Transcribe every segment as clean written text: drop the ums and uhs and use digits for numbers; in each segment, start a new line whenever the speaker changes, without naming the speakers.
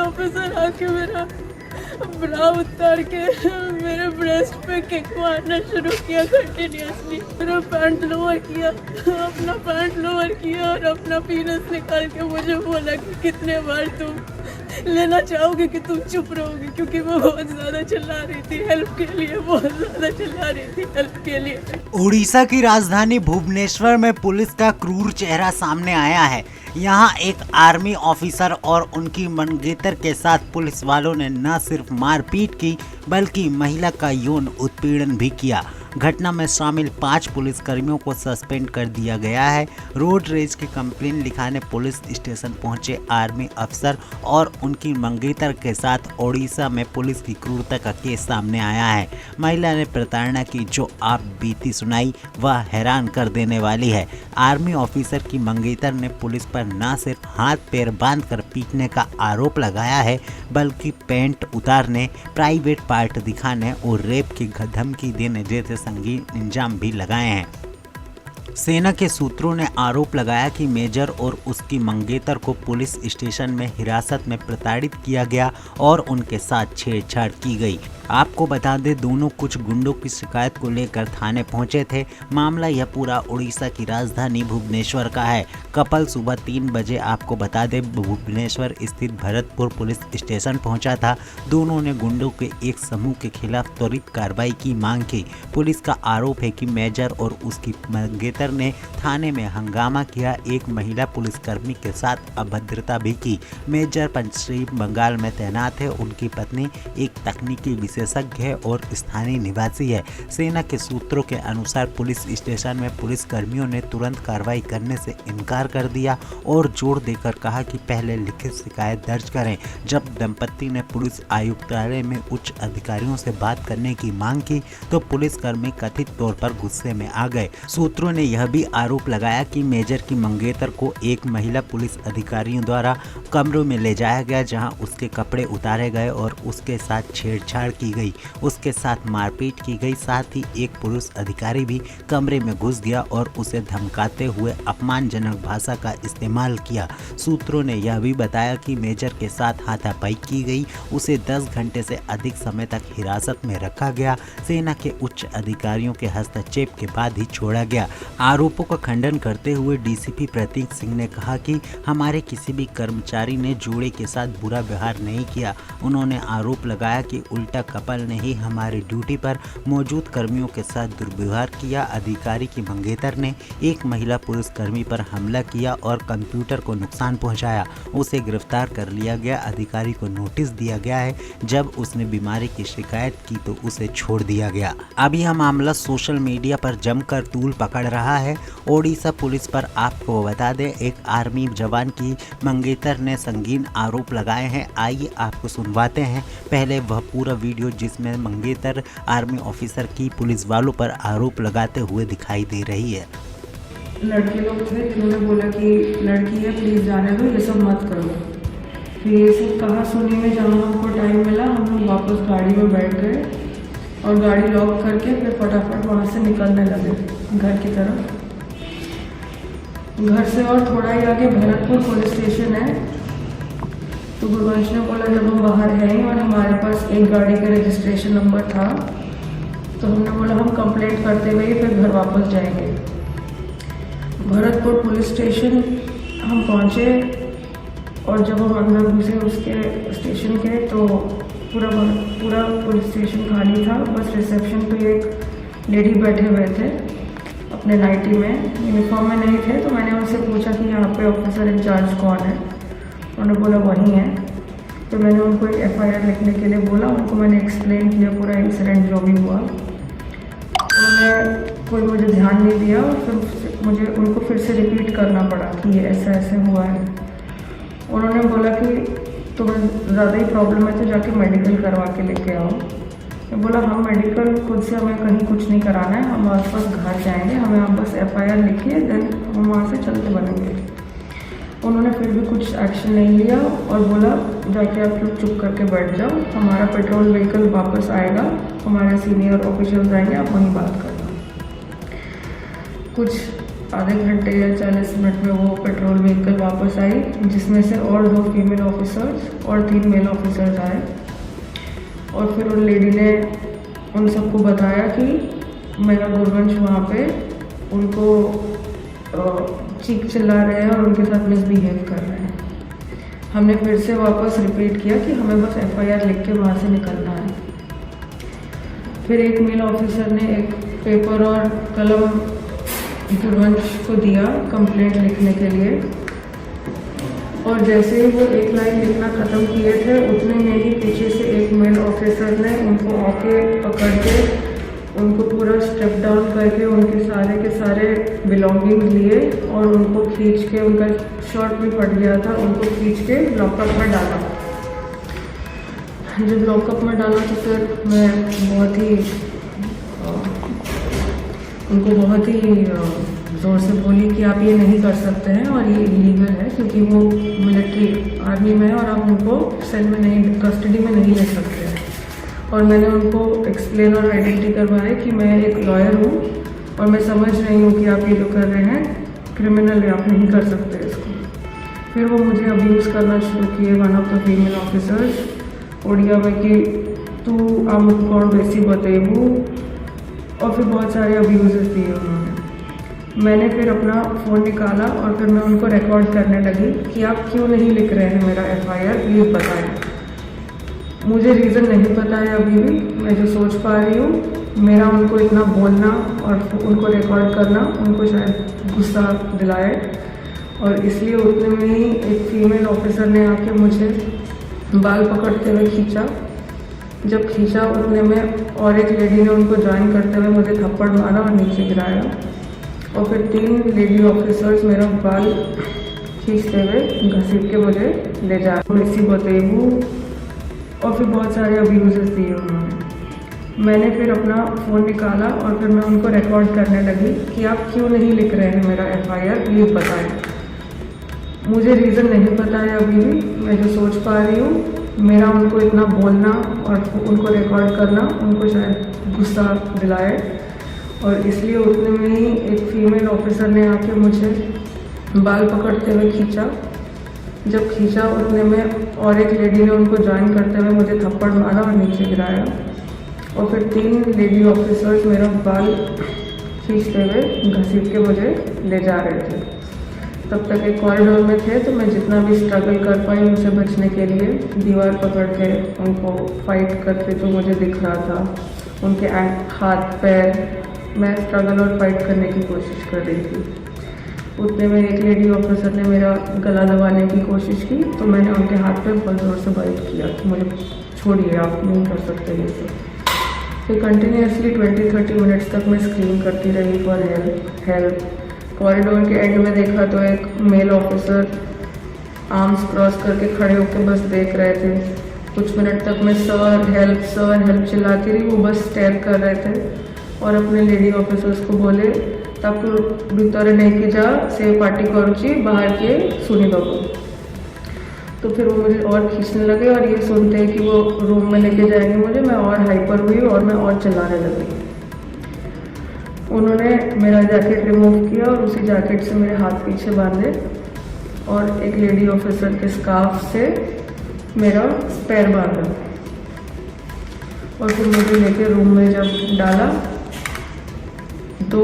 Officer आके मेरा ब्रा उतार के मेरे ब्रेस्ट पे किक मारना शुरू किया कंटिन्यूसली। मेरा पैंट लोअर किया, अपना पैंट लोअर किया और अपना पीनस निकाल के मुझे बोला कि कितने बार तुम लेना चाहोगे कि तुम चुप रहोगे, क्योंकि मैं बहुत ज्यादा चिल्ला रही थी हेल्प के लिए, बहुत ज्यादा चिल्ला रही थी हेल्प के लिए।
उड़ीसा की राजधानी भुवनेश्वर में पुलिस का क्रूर चेहरा सामने आया है। यहाँ एक आर्मी ऑफिसर और उनकी मंगेतर के साथ पुलिस वालों ने न सिर्फ मारपीट की बल्कि महिला का यौन उत्पीड़न भी किया। घटना में शामिल 5 पुलिसकर्मियों को सस्पेंड कर दिया गया है। रोड रेज की कंप्लेंट लिखाने पुलिस स्टेशन पहुंचे आर्मी अफसर और उनकी मंगेतर के साथ ओडिशा में पुलिस की क्रूरता का केस सामने आया है। महिला ने प्रताड़ना की जो आप बीती सुनाई वह हैरान कर देने वाली है। आर्मी ऑफिसर की मंगेतर ने पुलिस पर न सिर्फ हाथ पैर बांधकर पीटने का आरोप लगाया है बल्कि पैंट उतारने, प्राइवेट पार्ट दिखाने और रेप की धमकी देने जैसे संगीन इल्जाम भी लगाए हैं। सेना के सूत्रों ने आरोप लगाया कि मेजर और उसकी मंगेतर को पुलिस स्टेशन में हिरासत में प्रताड़ित किया गया और उनके साथ छेड़छाड़ की गई। आपको बता दें दोनों कुछ गुंडों की शिकायत को लेकर थाने पहुंचे थे। मामला यह पूरा उड़ीसा की राजधानी भुवनेश्वर का है। कपल सुबह 3 बजे आपको बता दें भुवनेश्वर स्थित भरतपुर पुलिस स्टेशन पहुंचा था। दोनों ने गुंडों के एक समूह के खिलाफ त्वरित कार्रवाई की मांग की। पुलिस का आरोप है कि मेजर और उसकी मंगेतर ने थाने में हंगामा किया, एक महिला पुलिसकर्मी के साथ अभद्रता भी की। मेजर पश्चिम बंगाल में तैनात है। उनकी पत्नी एक तकनीकी विशेषज्ञ है और स्थानीय निवासी है। सेना के सूत्रों के अनुसार पुलिस स्टेशन में पुलिसकर्मियों ने तुरंत कार्रवाई करने से इनकार कर दिया और जोर देकर कहा कि पहले लिखित शिकायत दर्ज करें। जब दंपति ने पुलिस आयुक्तालय में उच्च अधिकारियों से बात करने की मांग की तो पुलिसकर्मी कथित तौर पर गुस्से में आ गए। सूत्रों ने यह भी आरोप लगाया कि मेजर की मंगेतर को एक महिला पुलिस अधिकारियों द्वारा कमरों में ले जाया गया जहां उसके कपड़े उतारे गए और उसके साथ छेड़छाड़ की गई, उसके साथ मारपीट की गई। साथ ही एक पुलिस अधिकारी भी कमरे में घुस गया और उसे धमकाते हुए अपमानजनक भाषा का इस्तेमाल किया। सूत्रों ने यह भी बताया कि मेजर के साथ हाथापाई की गई, उसे 10 घंटे से अधिक समय तक हिरासत में रखा गया। सेना के उच्च अधिकारियों के हस्तक्षेप के बाद ही छोड़ा गया। आरोपों का खंडन करते हुए डीसीपी प्रतीक सिंह ने कहा कि हमारे किसी भी कर्मचारी ने जोड़े के साथ बुरा व्यवहार नहीं किया। उन्होंने आरोप लगाया कि उल्टा कपल ने ही हमारी ड्यूटी पर मौजूद कर्मियों के साथ दुर्व्यवहार किया। अधिकारी की मंगेतर ने एक महिला पुलिसकर्मी पर हमला किया और कंप्यूटर को नुकसान पहुंचाया। उसे गिरफ्तार कर लिया गया। अधिकारी को नोटिस दिया गया है। जब उसने बीमारी की शिकायत की तो उसे छोड़ दिया गया। अब यह मामला सोशल मीडिया पर जमकर तूल पकड़ रहा है। ओडिशा पुलिस पर आपको बता दें एक आर्मी जवान की मंगेतर ने संगीन आरोप लगाए हैं। आइए आपको सुनवाते हैं पहले वह पूरा वीडियो जिसमें मंगेतर आर्मी ऑफिसर की पुलिस वालों पर आरोप लगाते हुए दिखाई दे रही है।
लड़के लोग थे जिन्होंने बोला कि लड़की है प्लीज़ जाने दो, ये सब मत करो। फिर ये सब कहा सुनी में जहाँ हमको टाइम मिला हम लोग वापस गाड़ी में बैठ गए और गाड़ी लॉक करके फिर फटाफट वहाँ से निकलने लगे घर की तरफ। घर से और थोड़ा ही आगे भरतपुर पुलिस स्टेशन है। तो गुरवंश ने बोला जब हम बाहर हैं और हमारे पास एक गाड़ी का रजिस्ट्रेशन नंबर था तो हमने बोला हम कंप्लेंट करते हुए फिर घर वापस जाएंगे। भरतपुर पुलिस स्टेशन हम पहुँचे और जब हम अंदर घुसे उसके स्टेशन के तो पूरा पुलिस स्टेशन खाली था। बस रिसेप्शन पे एक लेडी बैठे हुए थे अपने नाइटी में, यूनिफॉर्म में नहीं थे। तो मैंने उनसे पूछा कि यहाँ पे ऑफिसर इंचार्ज कौन है। उन्होंने बोला वही है। तो मैंने उनको FIR लिखने के लिए बोला। उनको मैंने एक्सप्लेन किया पूरा इंसिडेंट जो भी हुआ। उन्होंने कोई मुझे ध्यान नहीं दिया और फिर मुझे उनको फिर से रिपीट करना पड़ा कि ये ऐसा ऐसे हुआ है। उन्होंने बोला कि तुम्हें ज़्यादा ही प्रॉब्लम है तो जाके मेडिकल करवा के लेके आओ। मैं बोला हम मेडिकल खुद से हमें कहीं कुछ नहीं कराना है, हम वापस घर जाएंगे, हमें आप बस FIR लिखिए देन हम वहाँ से चलते बनेंगे। उन्होंने फिर भी कुछ एक्शन नहीं लिया और बोला जाके आप लोग चुप करके बैठ जाओ, हमारा पेट्रोल व्हीकल वापस आएगा, हमारे सीनियर ऑफिशियल्स आएंगे, आप वहीं बात करना। कुछ आधे घंटे या 40 मिनट में वो पेट्रोल व्हीकल वापस आई, जिसमें से और 2 फीमेल ऑफिसर्स और 3 मेल ऑफिसर्स आए। और फिर उन लेडी ने उन सबको बताया कि मेरा गुरवंश वहाँ पे उनको चीख चिल्ला रहे हैं और उनके साथ मिसबिहेव कर रहे हैं। हमने फिर से वापस रिपीट किया कि हमें बस FIR लिख के वहाँ से निकलना है। फिर एक मेल ऑफिसर ने एक पेपर और कलम गुरवंश को दिया कंप्लेंट लिखने के लिए, और जैसे ही वो एक लाइन लिखना ख़त्म किए थे उतने में ही पीछे से एक मेल ऑफिसर ने उनको आके पकड़ के उनको पूरा स्टेप डाउन करके उनके सारे के सारे बिलोंगिंग्स लिए और उनको खींच के, उनका शर्ट भी फट गया था, उनको खींच के लॉकअप में डाला। जब लॉकअप में डाला तो फिर मैं उनको बहुत ही ज़ोर से बोली कि आप ये नहीं कर सकते हैं और ये इलीगल है, क्योंकि वो मिलिट्री आर्मी में है और आप उनको सेल में नहीं, कस्टडी में नहीं ले सकते हैं। और मैंने उनको एक्सप्लेन और आइडेंटिटी करवाया कि मैं एक लॉयर हूँ और मैं समझ रही हूँ कि आप ये जो कर रहे हैं क्रिमिनल है, आप नहीं कर सकते इसको। फिर वो मुझे अब्यूज़ करना शुरू किए, one of the female officers Odia में, कि तू आम कौन बेसी बतेबू, और फिर बहुत सारे अब्यूज़ेस दिए उन्होंने। मैंने फिर अपना फ़ोन निकाला और फिर मैं उनको रिकॉर्ड करने लगी कि आप क्यों नहीं लिख रहे हैं मेरा FIR, प्लीज़ बताएं। मुझे रीज़न नहीं पता है अभी भी, मैं जो सोच पा रही हूँ मेरा उनको इतना बोलना और उनको रिकॉर्ड करना उनको शायद गुस्सा दिलाए, और इसलिए उतने में ही एक फीमेल ऑफिसर ने आके मुझे बाल पकड़ते हुए खींचा। जब खींचा उतने में और एक लेडी ने उनको ज्वाइन करते हुए मुझे थप्पड़ मारा और नीचे गिराया, और फिर 3 लेडी ऑफिसर्स मेरा बाल खींचते हुए घसीट के मुझे ले जा बेसी बतेबू, और फिर बहुत सारे अब्यूज़ेस दिए उन्होंने। मैंने फिर अपना फ़ोन निकाला और फिर मैं उनको रिकॉर्ड करने लगी कि आप क्यों नहीं लिख रहे हैं मेरा FIR, प्लीज़ बताएं। मुझे रीज़न नहीं पता है अभी भी, मैं जो सोच पा रही हूँ मेरा उनको इतना बोलना और उनको रिकॉर्ड करना उनको शायद गुस्सा दिलाए, और इसलिए उतने में ही एक फीमेल ऑफिसर ने आके मुझे बाल पकड़ते हुए खींचा। जब खींचा उतने में और एक लेडी ने उनको ज्वाइन करते हुए मुझे थप्पड़ मारा और नीचे गिराया, और फिर 3 लेडी ऑफिसर्स मेरा बाल खींचते हुए घसीट के मुझे ले जा रहे थे। तब तक एक कॉरिडोर में थे, तो मैं जितना भी स्ट्रगल कर पाई उनसे बचने के लिए दीवार पकड़ के उनको फाइट करते तो मुझे दिख रहा था, उनके हाथ पैर, मैं स्ट्रगल और फाइट करने की कोशिश कर रही थी। उतने में एक लेडी ऑफिसर ने मेरा गला दबाने की कोशिश की, तो मैंने उनके हाथ पे बहुत ज़ोर से बाइट किया कि मुझे छोड़िए, आप नहीं कर सकते ये सब। फिर कंटिन्यूसली 20-30 मिनट्स तक मैं स्क्रीम करती रही फॉर हेल्प। कॉरिडोर के एंड में देखा तो एक मेल ऑफिसर आर्म्स क्रॉस करके खड़े होकर बस देख रहे थे। कुछ मिनट तक मैं सर हेल्प चिल्लाती रही, वो बस स्टेयर कर रहे थे और अपने लेडी ऑफिसर्स को बोले ताकि भीतर नहीं जा से पार्टी करुची बाहर के सुनी बाबू। तो फिर वो मुझे और खींचने लगे, और ये सुनते हैं कि वो रूम में लेके जाएंगे मुझे, मैं और हाइपर हुई और मैं और चिल्लाने लगी। उन्होंने मेरा जैकेट रिमूव किया और उसी जैकेट से मेरे हाथ पीछे बांधे और एक लेडी ऑफिसर के स्कार्फ से मेरा पैर बांधा, और फिर मुझे लेके रूम में जब डाला तो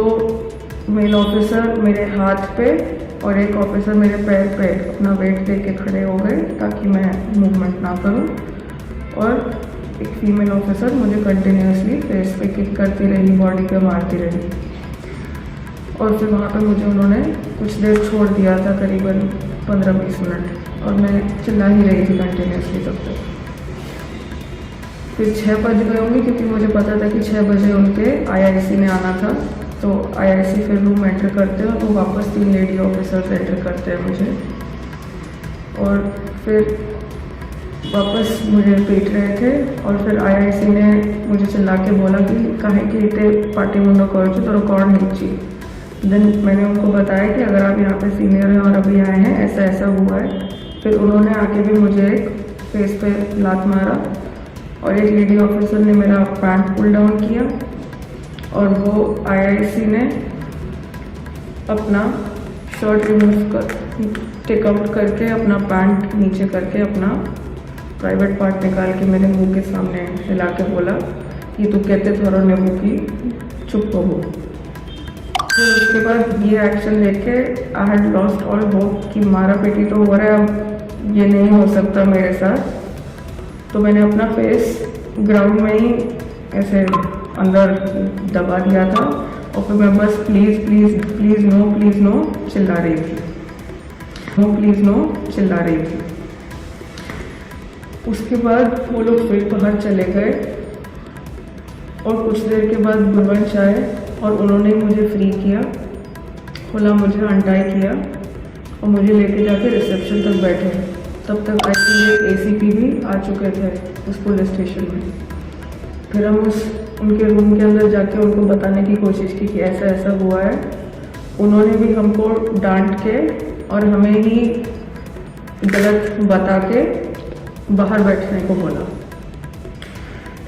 मेल ऑफिसर मेरे हाथ पे और एक ऑफिसर मेरे पैर पे अपना वेट दे के खड़े हो गए ताकि मैं मूवमेंट ना करूं, और एक फीमेल ऑफिसर मुझे कंटिन्यूसली फेस पे किक करती रही, बॉडी पे मारती रही। और फिर वहाँ पे मुझे उन्होंने कुछ देर छोड़ दिया था, करीबन 15-20 मिनट, और मैं चिल्ला ही रही थी कंटिन्यूसली तब तक। फिर 6 बज गए होंगे क्योंकि मुझे पता था कि 6 बजे उनके IIC में आना था। तो IIC फिर रूम एंटर करते हैं, तो वापस 3 लेडी ऑफिसर्स एंटर करते हैं मुझे, और फिर वापस मुझे पीट रहे थे। और फिर IIC ने मुझे चिल्ला के बोला कि काहे कि इतने पार्टी मुंडो करो तो रिकॉर्ड नीची। देन मैंने उनको बताया कि अगर आप यहाँ पे सीनियर हैं और अभी आए हैं, ऐसा ऐसा हुआ है। फिर उन्होंने आके भी मुझे एक फेस पे लात मारा, और एक लेडी ऑफिसर ने मेरा पैंट पुल डाउन किया, और वो IIC ने अपना शर्ट रिमूव कर टेक आउट करके अपना पैंट नीचे करके अपना प्राइवेट पार्ट निकाल के मेरे मुंह के सामने हिला के बोला कि तू कहते थोड़ा नेबू की चुप हो। फिर उसके बाद ये एक्शन लेके I had lost all hope कि मारा पेटी तो हो रहा है, अब ये नहीं हो सकता मेरे साथ। तो मैंने अपना फेस ग्राउंड में ही ऐसे अंदर दबा दिया था और फिर मैं बस प्लीज़ प्लीज़ प्लीज़ नो चिल्ला रही थी, नो प्लीज़ नो चिल्ला रही थी। उसके बाद वो लोग फिर बाहर चले गए और कुछ देर के बाद गुरवंश आए और उन्होंने मुझे फ्री किया, खुला मुझे अनटाई किया और मुझे लेके जाके रिसेप्शन तक बैठे। तब तक एक्चुअली एसीपी भी आ चुके थे उस पुलिस स्टेशन में। फिर हम उनके रूम के अंदर जाके उनको बताने की कोशिश की कि ऐसा ऐसा हुआ है। उन्होंने भी हमको डांट के और हमें ही गलत बता के बाहर बैठने को बोला।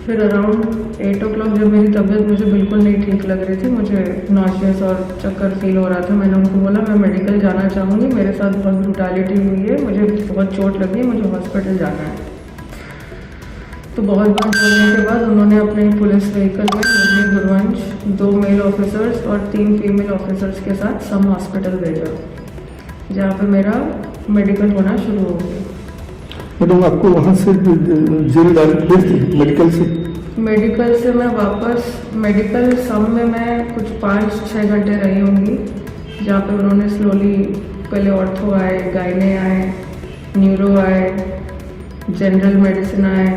फिर अराउंड 8 o'clock जब मेरी तबीयत मुझे बिल्कुल नहीं ठीक लग रही थी, मुझे नॉशियस और चक्कर फील हो रहा था, मैंने उनको बोला मैं मेडिकल जाना चाहूँगी, मेरे साथ बहुत ब्रूटैलिटी हुई है, मुझे बहुत चोट लगी है, मुझे हॉस्पिटल जाना है। तो बहुत बार बोलने के बाद उन्होंने अपने पुलिस व्हीकल में मुझे गुरवंश, 2 मेल ऑफिसर्स और 3 फीमेल ऑफिसर्स के साथ सम हॉस्पिटल भेजा, जहाँ पे मेरा मेडिकल होना शुरू हो गया।
मैडम आपको वहाँ से जेल डायरेक्ट भेज दी मेडिकल से
मैं वापस मेडिकल सम में मैं कुछ 5-6 घंटे रही होंगी, जहाँ पे उन्होंने स्लोली पहले ऑर्थो आए, गायने आए, न्यूरो आए, जनरल मेडिसिन आए,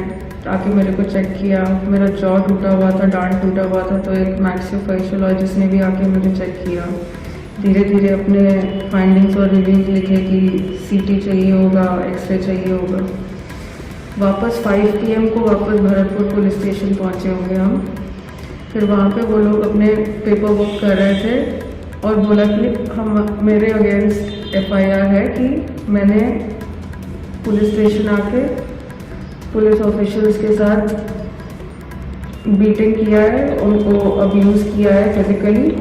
ताकि मेरे को चेक किया। मेरा जॉ टूटा हुआ था, डांट टूटा हुआ था, तो एक मैक्सियोफेशियोलॉजिस्ट ने भी आके मुझे चेक किया। धीरे धीरे अपने फाइंडिंग्स और रिव्यूज लिखे कि सीटी चाहिए होगा, एक्सरे चाहिए होगा। वापस 5 PM को वापस भरतपुर पुलिस स्टेशन पहुंचे होंगे हम। फिर वहाँ पे वो लोग अपने पेपर वर्क कर रहे थे और बोला कि हम मेरे अगेंस्ट FIR है कि मैंने पुलिस स्टेशन आके पुलिस ऑफिशियल्स के साथ बीटिंग किया है, उनको अब्यूज़ किया है फिजिकली,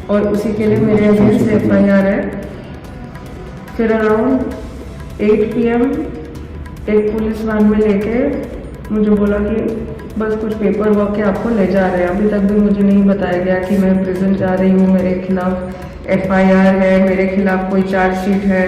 और उसी के लिए मेरे अगेंस्ट FIR है। फिर अराउंड 8 PM एक पुलिस वैन में लेके मुझे बोला कि बस कुछ पेपर वर्क के आपको ले जा रहे हैं। अभी तक भी मुझे नहीं बताया गया कि मैं प्रिजन जा रही हूँ, मेरे खिलाफ FIR है, मेरे खिलाफ कोई चार्जशीट है।